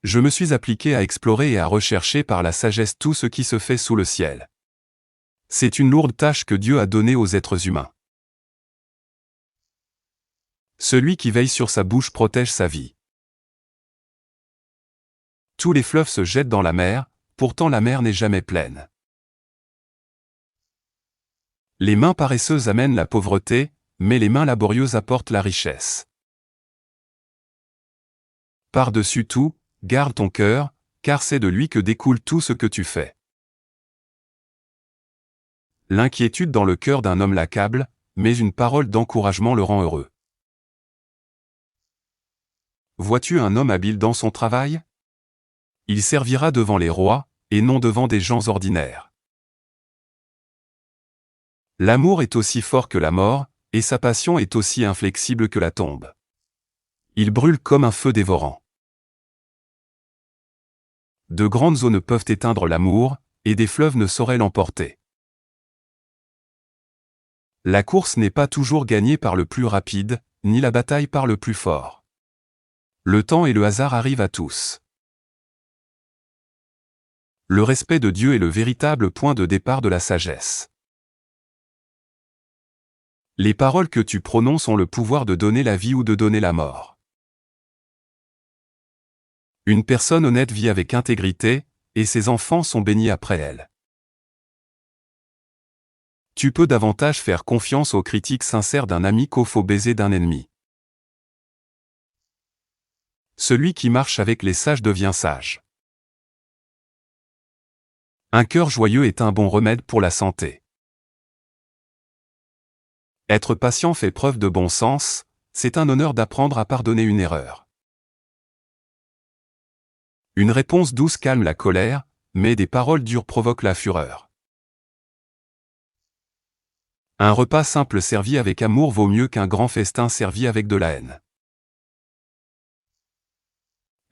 Je me suis appliqué à explorer et à rechercher par la sagesse tout ce qui se fait sous le ciel. C'est une lourde tâche que Dieu a donnée aux êtres humains. Celui qui veille sur sa bouche protège sa vie. Tous les fleuves se jettent dans la mer, pourtant la mer n'est jamais pleine. Les mains paresseuses amènent la pauvreté, mais les mains laborieuses apportent la richesse. Par-dessus tout, garde ton cœur, car c'est de lui que découle tout ce que tu fais. L'inquiétude dans le cœur d'un homme l'accable, mais une parole d'encouragement le rend heureux. Vois-tu un homme habile dans son travail? Il servira devant les rois, et non devant des gens ordinaires. L'amour est aussi fort que la mort, et sa passion est aussi inflexible que la tombe. Il brûle comme un feu dévorant. De grandes eaux ne peuvent éteindre l'amour, et des fleuves ne sauraient l'emporter. La course n'est pas toujours gagnée par le plus rapide, ni la bataille par le plus fort. Le temps et le hasard arrivent à tous. Le respect de Dieu est le véritable point de départ de la sagesse. Les paroles que tu prononces ont le pouvoir de donner la vie ou de donner la mort. Une personne honnête vit avec intégrité, et ses enfants sont bénis après elle. Tu peux davantage faire confiance aux critiques sincères d'un ami qu'aux faux baisers d'un ennemi. Celui qui marche avec les sages devient sage. Un cœur joyeux est un bon remède pour la santé. Être patient fait preuve de bon sens, c'est un honneur d'apprendre à pardonner une erreur. Une réponse douce calme la colère, mais des paroles dures provoquent la fureur. Un repas simple servi avec amour vaut mieux qu'un grand festin servi avec de la haine.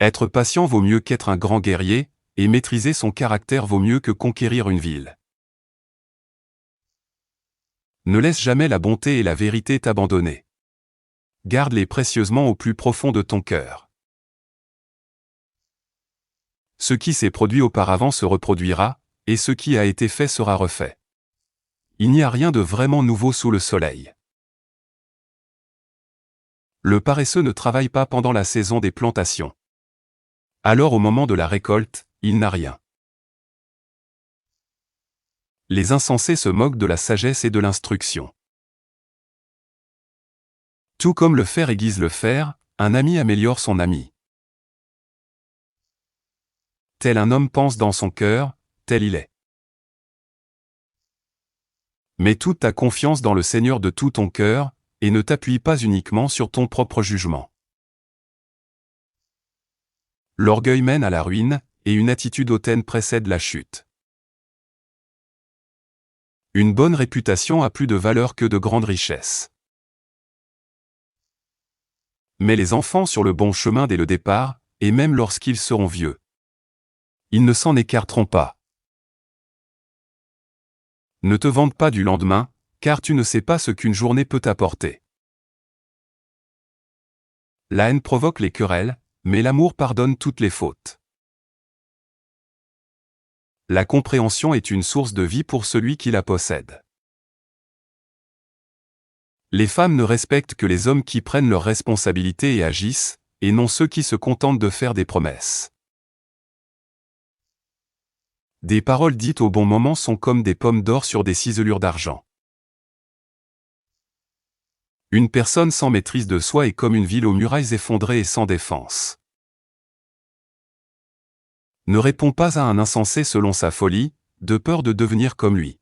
Être patient vaut mieux qu'être un grand guerrier, et maîtriser son caractère vaut mieux que conquérir une ville. Ne laisse jamais la bonté et la vérité t'abandonner. Garde-les précieusement au plus profond de ton cœur. Ce qui s'est produit auparavant se reproduira, et ce qui a été fait sera refait. Il n'y a rien de vraiment nouveau sous le soleil. Le paresseux ne travaille pas pendant la saison des plantations. Alors au moment de la récolte, il n'a rien. Les insensés se moquent de la sagesse et de l'instruction. Tout comme le fer aiguise le fer, un ami améliore son ami. Tel un homme pense dans son cœur, tel il est. Mets toute ta confiance dans le Seigneur de tout ton cœur, et ne t'appuie pas uniquement sur ton propre jugement. L'orgueil mène à la ruine, et une attitude hautaine précède la chute. Une bonne réputation a plus de valeur que de grandes richesses. Mets les enfants sur le bon chemin dès le départ, et même lorsqu'ils seront vieux. Ils ne s'en écarteront pas. Ne te vante pas du lendemain, car tu ne sais pas ce qu'une journée peut t'apporter. La haine provoque les querelles, mais l'amour pardonne toutes les fautes. La compréhension est une source de vie pour celui qui la possède. Les femmes ne respectent que les hommes qui prennent leurs responsabilités et agissent, et non ceux qui se contentent de faire des promesses. Des paroles dites au bon moment sont comme des pommes d'or sur des ciselures d'argent. Une personne sans maîtrise de soi est comme une ville aux murailles effondrées et sans défense. Ne réponds pas à un insensé selon sa folie, de peur de devenir comme lui.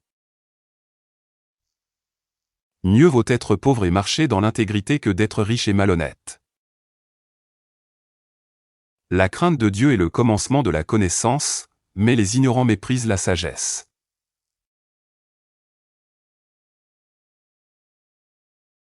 Mieux vaut être pauvre et marcher dans l'intégrité que d'être riche et malhonnête. La crainte de Dieu est le commencement de la connaissance, mais les ignorants méprisent la sagesse.